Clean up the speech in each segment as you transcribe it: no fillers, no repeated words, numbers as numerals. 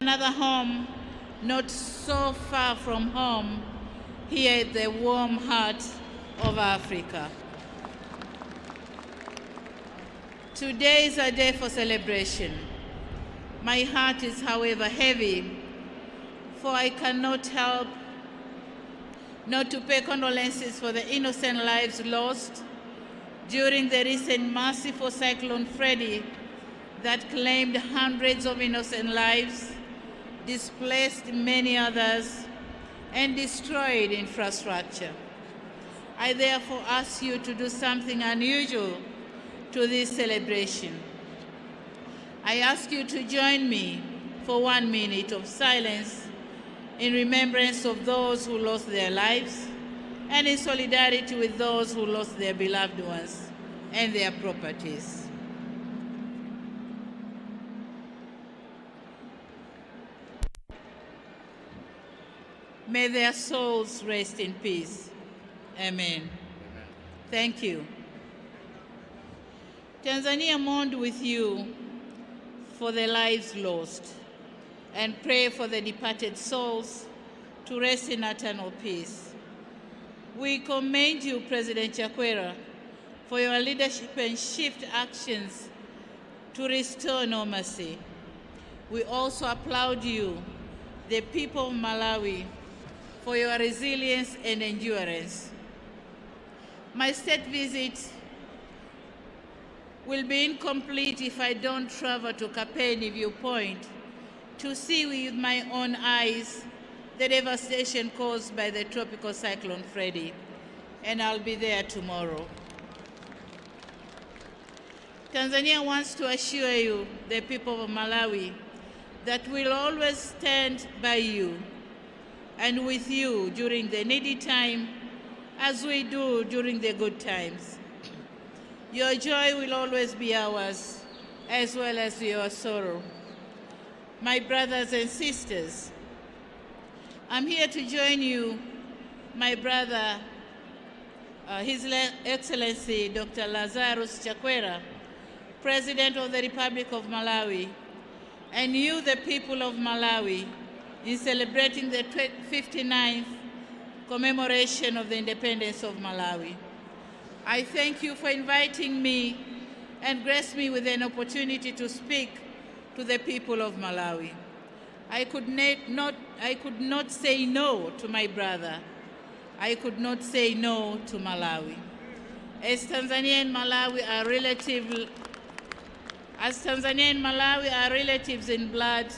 another home not so far from home, here at the warm heart of Africa. Today is a day for celebration. My heart is, however, heavy, for I cannot help not to pay condolences for the innocent lives lost during the recent merciful Cyclone Freddy that claimed hundreds of innocent lives, displaced many others, and destroyed infrastructure. I therefore ask you to do something unusual to this celebration. I ask you to join me for 1 minute of silence in remembrance of those who lost their lives and in solidarity with those who lost their beloved ones and their properties. May their souls rest in peace. Amen. Thank you. Tanzania mourned with you for the lives lost and pray for the departed souls to rest in eternal peace. We commend you, President Chakwera, for your leadership and swift actions to restore normalcy. We also applaud you, the people of Malawi, for your resilience and endurance. My state visit will be incomplete if I don't travel to Kampuni viewpoint to see with my own eyes the devastation caused by the tropical cyclone Freddy, and I'll be there tomorrow. Tanzania wants to assure you, the people of Malawi, that we'll always stand by you and with you during the needy time as we do during the good times. Your joy will always be ours, as well as your sorrow. My brothers and sisters, I'm here to join you, my brother, His Excellency Dr. Lazarus Chakwera, President of the Republic of Malawi, and you, the people of Malawi, in celebrating the 59th commemoration of the independence of Malawi. I thank you for inviting me and grace me with an opportunity to speak to the people of Malawi. I could not say no to my brother. I could not say no to Malawi. As Tanzania and Malawi are relatives in blood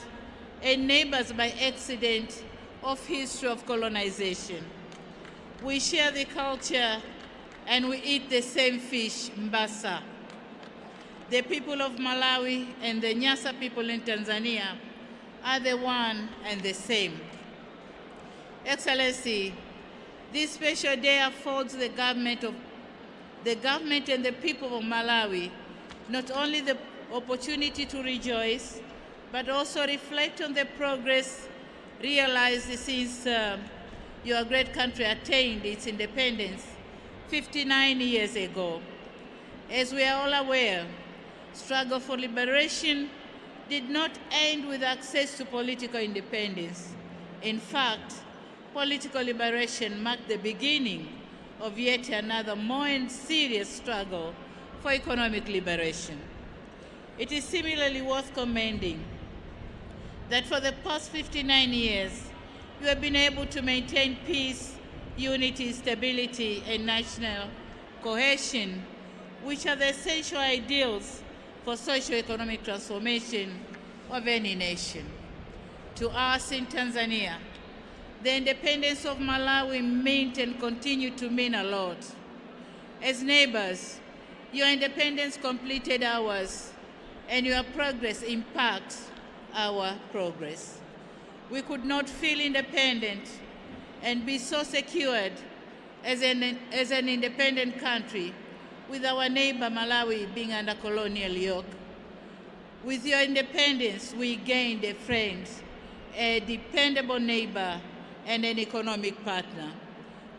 and neighbors by accident of history of colonization. We share the culture and we eat the same fish, mbasa. The people of Malawi and the Nyasa people in Tanzania are the one and the same. Excellency, this special day affords the government and the people of Malawi not only the opportunity to rejoice, but also reflect on the progress realized since your great country attained its independence 59 years ago. As we are all aware, struggle for liberation did not end with access to political independence. In fact, political liberation marked the beginning of yet another more and serious struggle for economic liberation. It is similarly worth commending that for the past 59 years, you have been able to maintain peace, unity, stability, and national cohesion, which are the essential ideals for socio-economic transformation of any nation. To us in Tanzania, the independence of Malawi meant and continue to mean a lot. As neighbors, your independence completed ours, and your progress impacts our progress. We could not feel independent and be so secured as an independent country with our neighbor Malawi being under colonial yoke. With your independence, we gained a friend, a dependable neighbor, and an economic partner.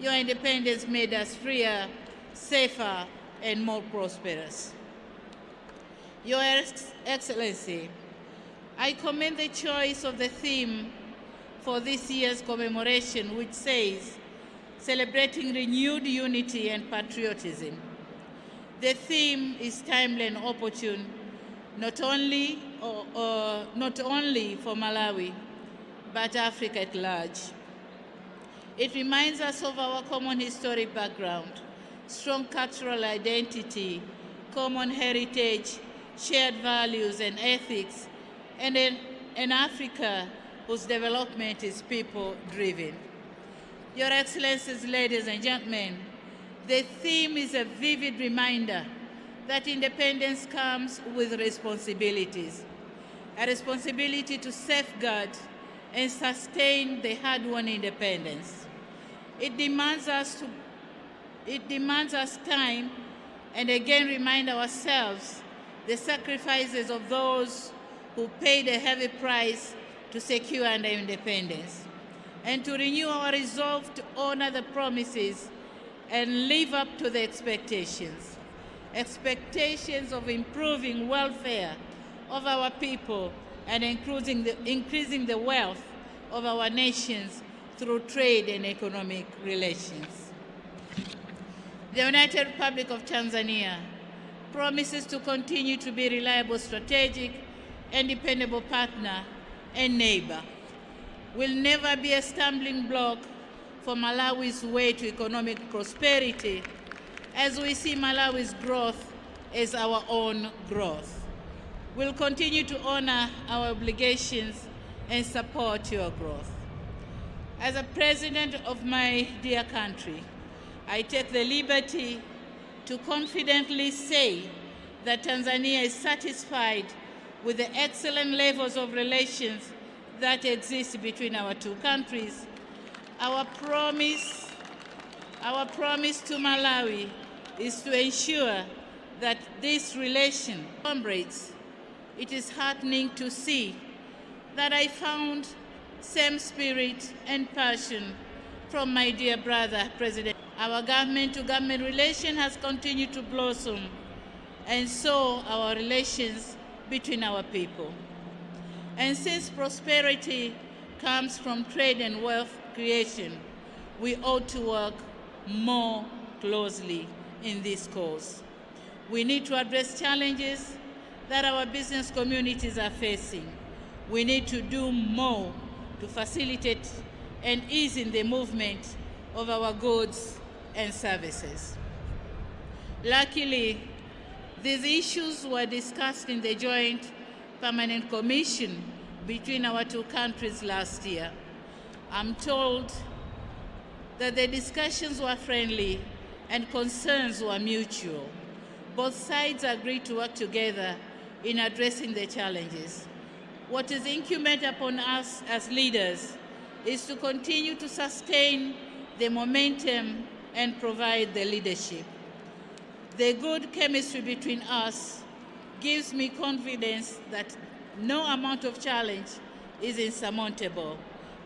Your independence made us freer, safer, and more prosperous. Your Excellency, I commend the choice of the theme for this year's commemoration, which says, celebrating renewed unity and patriotism. The theme is timely and opportune, not only for Malawi, but Africa at large. It reminds us of our common historic background, strong cultural identity, common heritage, shared values and ethics, and an Africa whose development is people-driven. Your Excellencies, ladies and gentlemen, the theme is a vivid reminder that independence comes with responsibilities, a responsibility to safeguard and sustain the hard-won independence. It demands us time and again remind ourselves the sacrifices of those who paid a heavy price to secure our independence, and to renew our resolve to honor the promises and live up to the expectations of improving welfare of our people and increasing the wealth of our nations through trade and economic relations. The United Republic of Tanzania promises to continue to be a reliable, strategic, and dependable partner and neighbor. Will never be a stumbling block for Malawi's way to economic prosperity, as we see Malawi's growth as our own growth. We'll continue to honor our obligations and support your growth. As a president of my dear country, I take the liberty to confidently say that Tanzania is satisfied with the excellent levels of relations that exist between our two countries. Our promise to Malawi is to ensure that this relation comrades. It is heartening to see that I found same spirit and passion from my dear brother, President. Our government-to-government relation has continued to blossom, and so our relations between our people. And since prosperity comes from trade and wealth creation, we ought to work more closely in this cause. We need to address challenges that our business communities are facing. We need to do more to facilitate and ease in the movement of our goods and services. Luckily, these issues were discussed in the Joint Permanent Commission between our two countries last year. I'm told that the discussions were friendly and concerns were mutual. Both sides agreed to work together in addressing the challenges. What is incumbent upon us as leaders is to continue to sustain the momentum and provide the leadership. The good chemistry between us gives me confidence that no amount of challenge is insurmountable,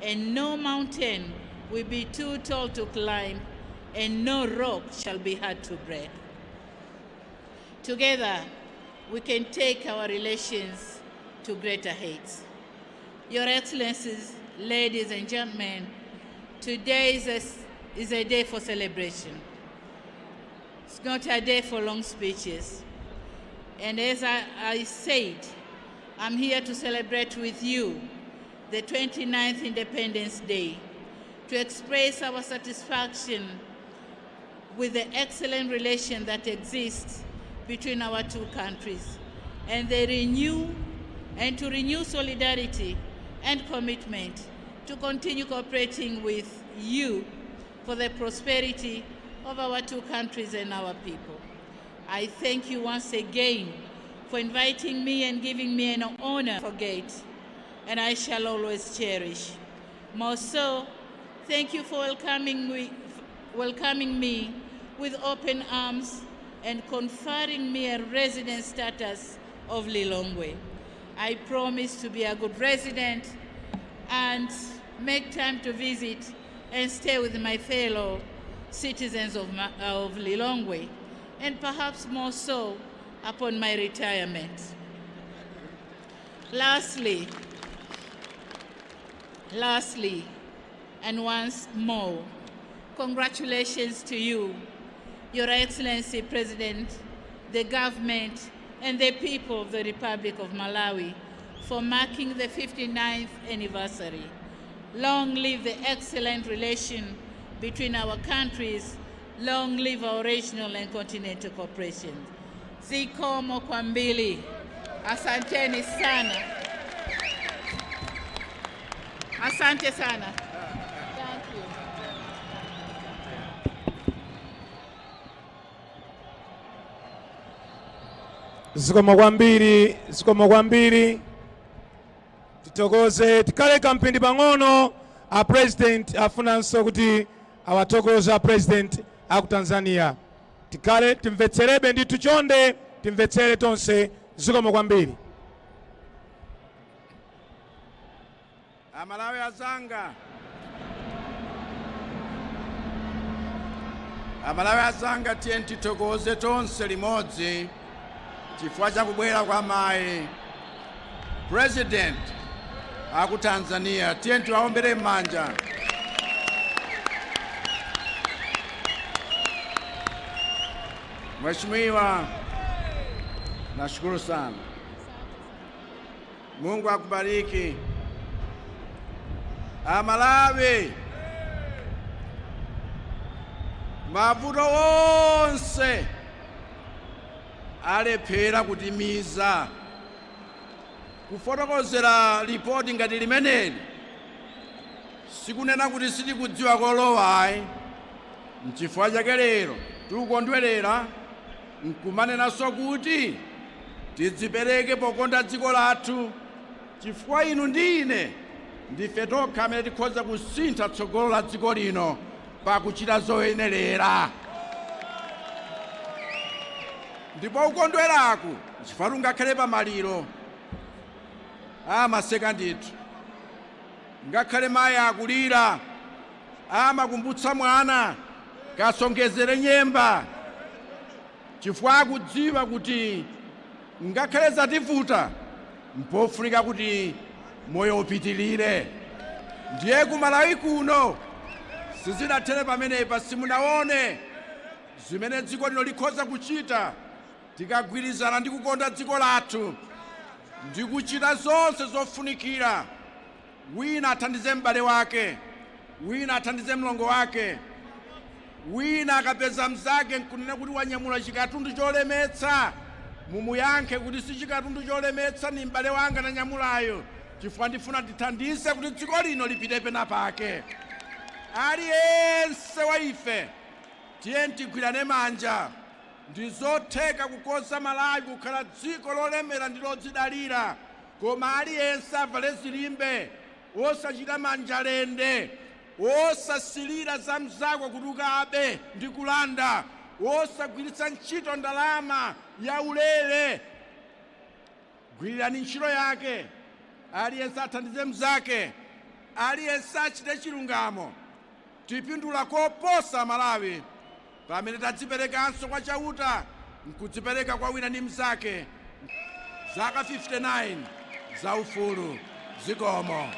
and no mountain will be too tall to climb, and no rock shall be hard to break. Together, we can take our relations to greater heights. Your Excellencies, ladies and gentlemen, today is a day for celebration. It's not a day for long speeches. And as I said, I'm here to celebrate with you the 29th Independence Day, to express our satisfaction with the excellent relation that exists between our two countries, and to renew solidarity and commitment to continue cooperating with you for the prosperity of our two countries and our people. I thank you once again for inviting me and giving me an honor to forget, and I shall always cherish. More so, thank you for welcoming me with open arms and conferring me a resident status of Lilongwe. I promise to be a good resident and make time to visit and stay with my fellow citizens of Lilongwe, and perhaps more so upon my retirement. Lastly, and once more, congratulations to you, Your Excellency President, the government, and the people of the Republic of Malawi for marking the 59th anniversary. Long live the excellent relation between our countries. Long live our regional and continental cooperation. Zikomo kwambili. Asanteni sana. Asante sana. Thank you. Zikomo kwambiri. Titokoze tikale kampindi pang'ono a president afunanso kuti awatokoza president aku Tanzania. Tikale timvetserebe ndi tuchonde timvetsere tonse. Zikomo kwambiri. Amalawi azanga. Amalawi azanga tienti tokoze tonse limodzi chifukwa cha kubwera kwa mai President aku Tanzania. Tienti waombere manja. Mheshimiwa, nashukuru sana. Mungu akubariki. Amalawi, mavuto wonse alephera kutimiza kufotokozera ripoti ngati limeneli sikunena kuti sitikudziwa kolowayi. N'chifukwa chake lero tikukondwerera nkumanenanso kuti tidzipereke pokonda dziko lathu, chifukwa inu ndi ine ndife tokha amene tikhoza kusintha tsogolo la dziko lino pakuchita zoyenerera. Ndipo ukondweraku chifukwa ungakhale pamaliro amaseka ndithu, ngakhale mayi akulira amakumbutsa mwana kasongezere nyemba, chifukwa akudziwa kuti ngakhale zativuta mpofunika kuti moyo upitilire. Ndiye ku Malawi kuno sizidathere pamenepa simunaone zimene dziko lino likhoza kuchita tikagwirizana ndi kukonda dziko lathu ndi kuchita zonse zofunikira. Wina athandize m'bale wake, wina athandize mlongo wake, wina akapeza mzake nkunena kuti wanyamula chikatundu cholemetsa mumuyankhe kuti si chikatundu cholemetsa, ni m'bale wanga na nyamulayo, chifukwa ndifuna tithandize kuti dziko lino lipite pena pake. Aliyense wa ife tiyeni tigwirane manja. Ndizotheka kukonza Malawi kukhala dziko lolemera ndi lodzidalira, koma aliyense avale zilimbe, osachita manjalende, osasilira za mzako kuti abe ndi kulanda, osagwiritsa ntchito ndalama ya ulere. Gwirirani ntchito yake, aliyense athandize mzake, aliyense achite chilungamo. Tipindula koposa Malawi pamene tadziperekanso kwa chauta nkudzipereka kwa wina ndi mzake. Zaka 59 za ufulu. Zikomo.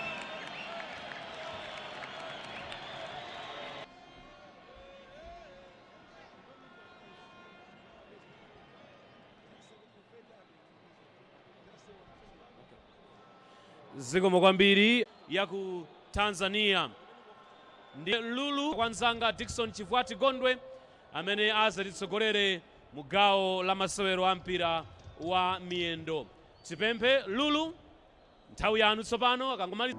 Zikomo kwambiri ya ku Tanzania. Ndi Lulu kwanzanga Dickson Chivwati Gondwe amene azatitsogolere mu gawo la masewero a mpira wa miyendo. Tipemphe Lulu nthawi yanu tsopano akangomaliza.